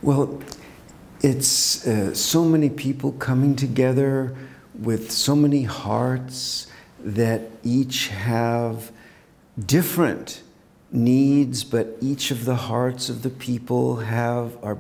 Well, it's so many people coming together with so many hearts that each have different needs, but each of the hearts of the people are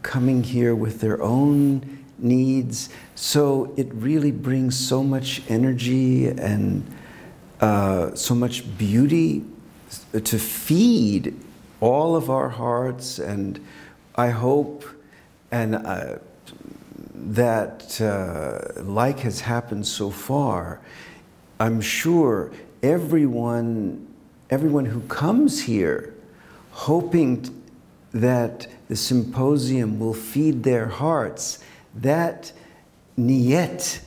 coming here with their own needs. So it really brings so much energy and so much beauty to feed all of our hearts. And I hope that like has happened so far, I'm sure everyone who comes here hoping that the symposium will feed their hearts, that niyat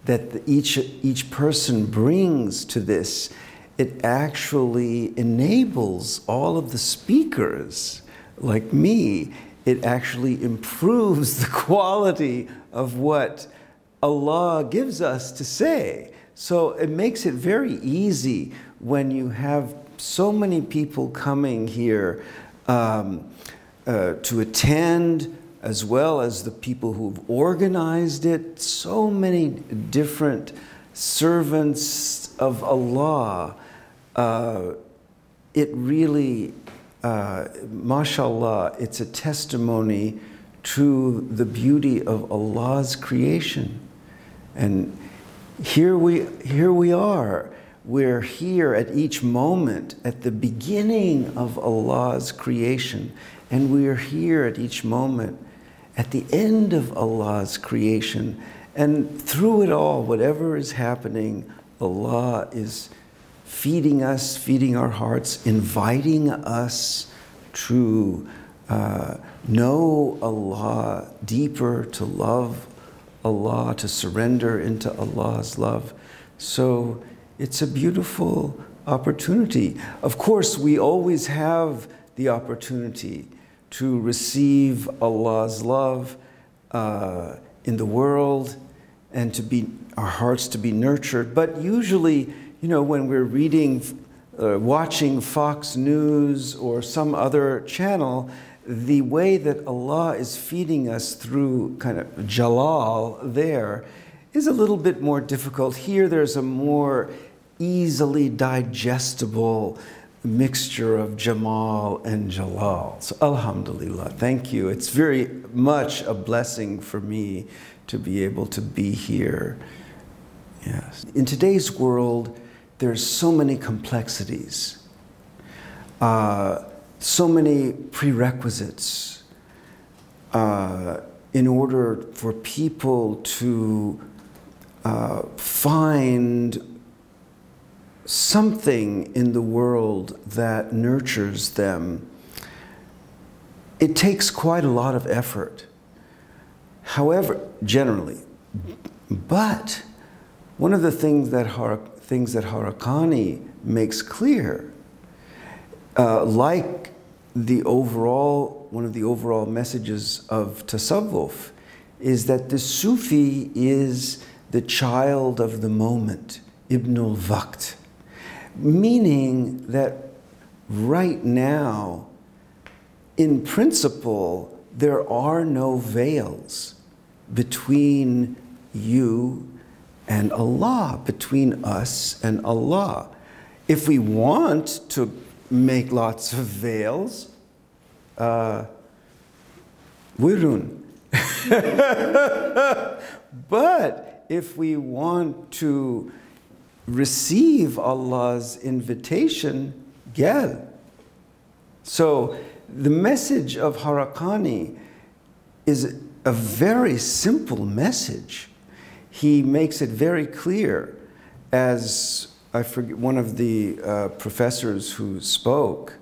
that each person brings to this, it actually enables all of the speakers like me. It actually improves the quality of what Allah gives us to say. So it makes it very easy when you have so many people coming here to attend, as well as the people who've organized it, so many different servants of Allah. It really, mashallah, it's a testimony to the beauty of Allah's creation. And here we are. We're here at each moment, at the beginning of Allah's creation, and we are here at each moment at the end of Allah's creation. And through it all, whatever is happening, Allah is feeding us, feeding our hearts, inviting us to know Allah deeper, to love Allah, to surrender into Allah's love. So it's a beautiful opportunity. Of course, we always have the opportunity to receive Allah's love in the world, and to be our hearts to be nurtured. But usually, you know, when we're reading, watching Fox News or some other channel, the way that Allah is feeding us through kind of jalal there is a little bit more difficult. Here, there's a more easily digestible mixture of Jamal and Jalal. So alhamdulillah, thank you. It's very much a blessing for me to be able to be here. Yes. In today's world, there's so many complexities, so many prerequisites in order for people to find something in the world that nurtures them. It takes quite a lot of effort. However, generally, but one of the things that Harakani makes clear, like one of the overall messages of Tasavvuf, is that the Sufi is the child of the moment, Ibnul Waqt. Meaning that right now, in principle, there are no veils between you and Allah, between us and Allah. If we want to make lots of veils, wirun. But if we want to receive Allah's invitation, gel. So the message of Harakani is a very simple message. He makes it very clear, as I forget, one of the professors who spoke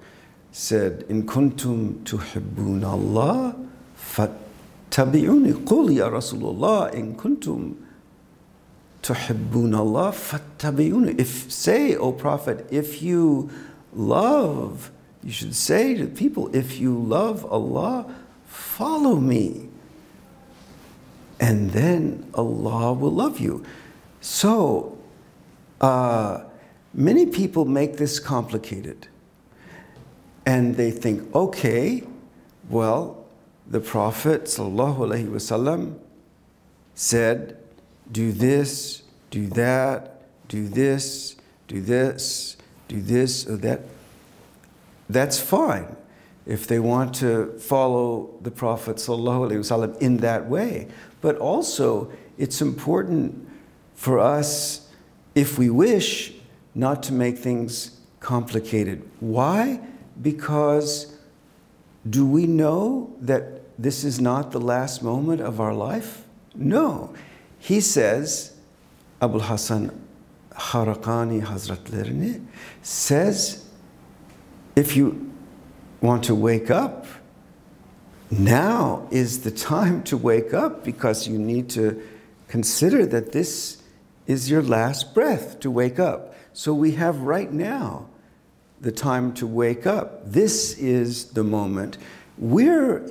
said, "In kuntum tuhibbun Allah, fattabi'uni." Qul ya Rasulullah, in kuntum tuhibbun Allah, fattabi'uni. Say, O Prophet, if you love, you should say to people, if you love Allah, follow me. And then Allah will love you. So, many people make this complicated. And they think, okay, well, the Prophet ﷺ said, do this, do that, do this, do this, do this, or that. That's fine if they want to follow the Prophet ﷺ in that way. But also, it's important for us, if we wish, not to make things complicated. Why? Because do we know that this is not the last moment of our life? No. He says, Ebu'l-Hasan Harakani Hz says, if you want to wake up, now is the time to wake up, because you need to consider that this is your last breath to wake up. So we have right now the time to wake up. This is the moment. Where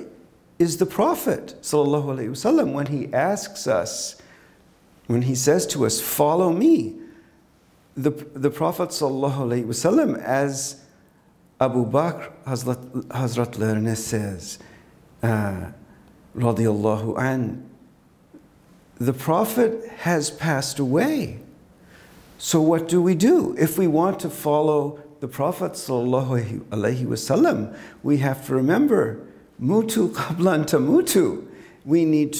is the Prophet ﷺ when he asks us, when he says to us, follow me? The Prophet ﷺ, as Abu Bakr Hazretlerine says, radiyallahu an, the Prophet has passed away. So what do? If we want to follow the Prophet ﷺ, we have to remember, mutu qablan tamutu. We need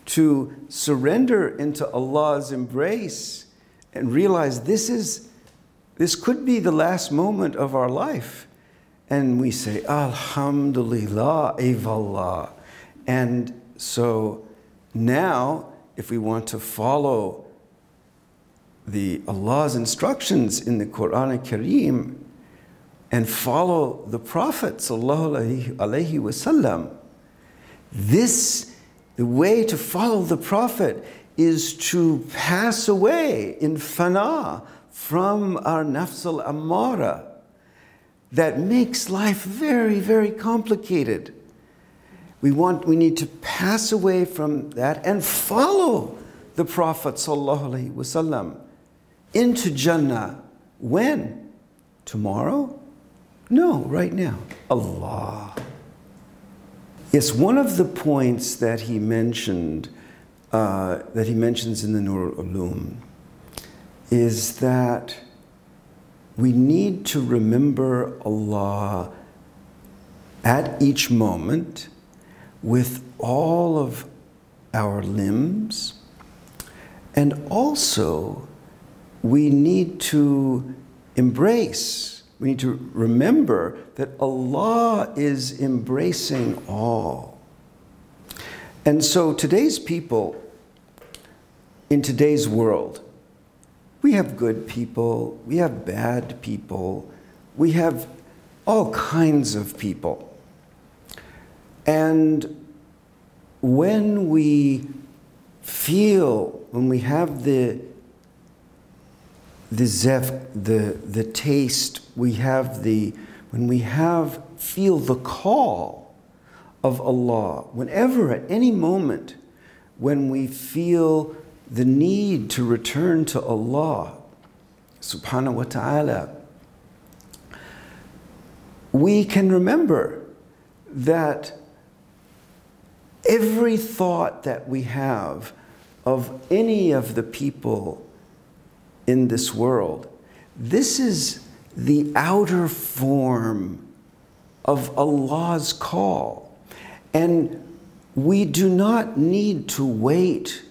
to surrender into Allah's embrace and realize this could be the last moment of our life. And we say, Alhamdulillah, Evallah. And so now, if we want to follow Allah's instructions in the Quran al-Kareem and follow the Prophet sallallahu alaihi wasallam, the way to follow the Prophet is to pass away in fana from our nafs al-ammara. That makes life very, very complicated. We need to pass away from that and follow the Prophet sallallahu alaihi wasallam into Jannah. When? Tomorrow? No, right now. Allah. Yes, one of the points that he mentioned, that he mentions in the Nur al-Ulum, is that we need to remember Allah at each moment with all of our limbs, and also we need to embrace, we need to remember that Allah is embracing all. And so today's people, in today's world, we have good people, we have bad people, we have all kinds of people. And when we have the taste, when we feel the call of Allah, whenever, at any moment, when we feel the need to return to Allah subhanahu wa ta'ala, we can remember that every thought that we have of any of the people in this world, this is the outer form of Allah's call. And we do not need to wait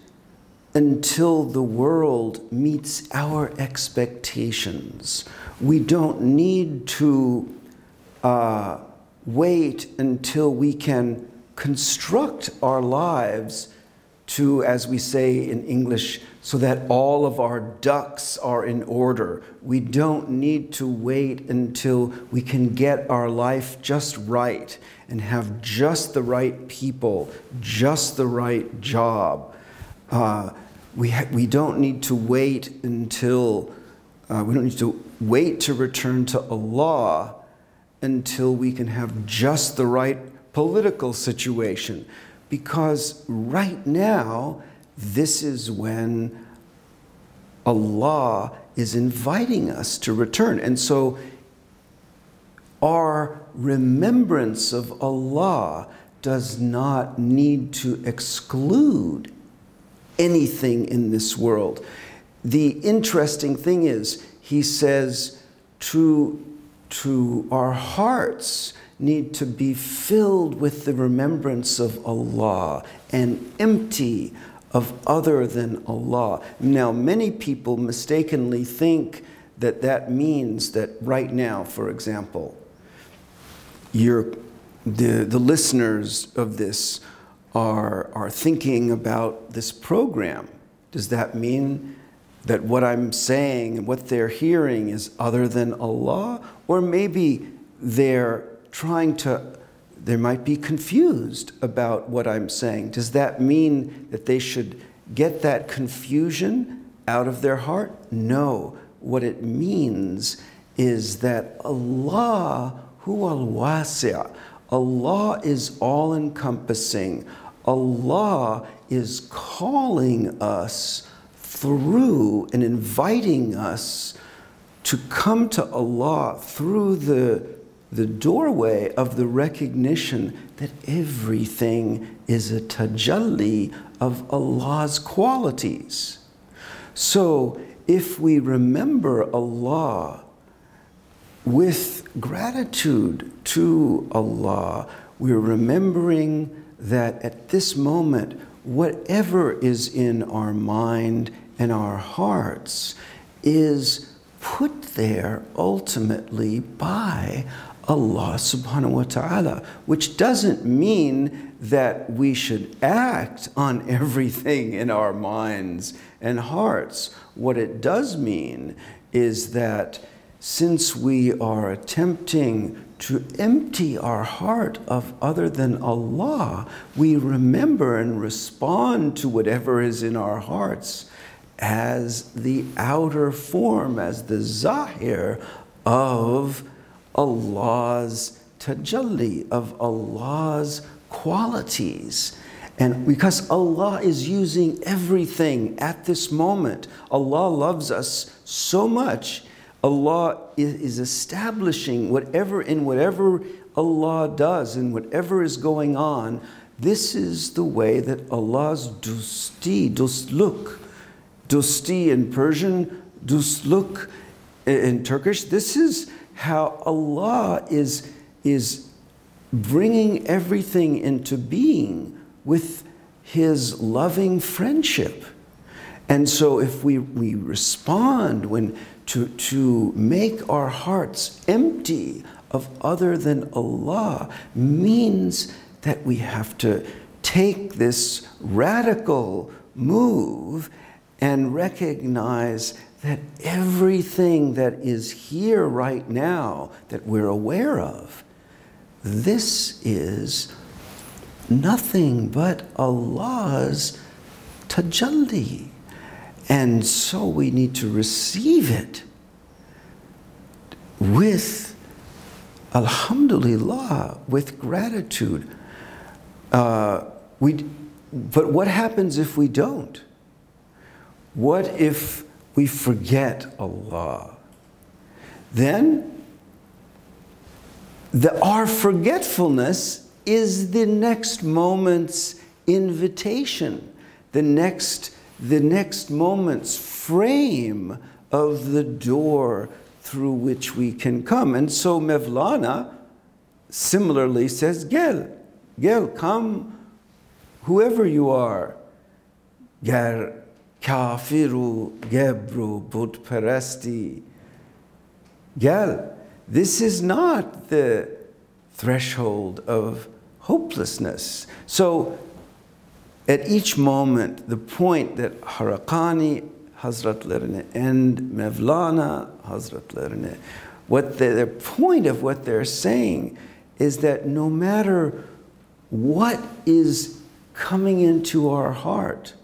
until the world meets our expectations. We don't need to wait until we can construct our lives to, as we say in English, so that all of our ducks are in order. We don't need to wait until we can get our life just right and have just the right people, just the right job. We don't need to wait until, we don't need to wait to return to Allah until we can have just the right political situation. Because right now, this is when Allah is inviting us to return. And so our remembrance of Allah does not need to exclude anything in this world. The interesting thing is, he says, to our hearts need to be filled with the remembrance of Allah and empty of other than Allah. Now, many people mistakenly think that that means that right now, for example, the listeners of this are thinking about this program. Does that mean that what I'm saying and what they're hearing is other than Allah? Or maybe they might be confused about what I'm saying. Does that mean that they should get that confusion out of their heart? No. What it means is that Allah huwa al-wasi'. Allah is all-encompassing. Allah is calling us through and inviting us to come to Allah through the doorway of the recognition that everything is a tajalli of Allah's qualities. So if we remember Allah with gratitude to Allah, we're remembering that at this moment, whatever is in our mind and our hearts is put there ultimately by Allah subhanahu wa ta'ala, which doesn't mean that we should act on everything in our minds and hearts. What it does mean is that since we are attempting to empty our heart of other than Allah, we remember and respond to whatever is in our hearts as the outer form, as the zahir of Allah's tajalli, of Allah's qualities. And because Allah is using everything at this moment, Allah loves us so much, Allah is establishing whatever Allah does and whatever is going on. This is the way that Allah's dostluk in Persian, dostluk in Turkish. This is how Allah is bringing everything into being with His loving friendship. And so if we respond to make our hearts empty of other than Allah, means that we have to take this radical move and recognize that everything that is here right now that we're aware of, this is nothing but Allah's tajalli. And so we need to receive it with alhamdulillah, with gratitude. But what happens if we don't? What if we forget Allah? Then our forgetfulness is the next moment's invitation, the next moment's frame of the door through which we can come. And so Mevlana similarly says, Gel, come, whoever you are. Ger kafiru gebru but peresti. Gel, this is not the threshold of hopelessness. So at each moment, the point that Harakani Hazretlerine and Mevlana Hazretlerine, the point of what they're saying is that no matter what is coming into our heart,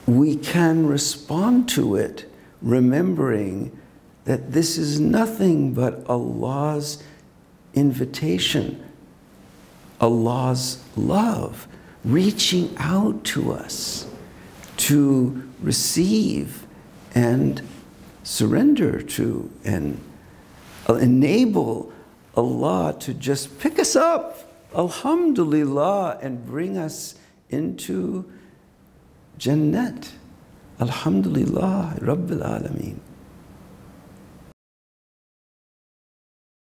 we can respond to it, remembering that this is nothing but Allah's invitation, Allah's love, reaching out to us to receive and surrender to and enable Allah to just pick us up Alhamdulillah, and bring us into Jannat. Alhamdulillah, Rabbil Alameen.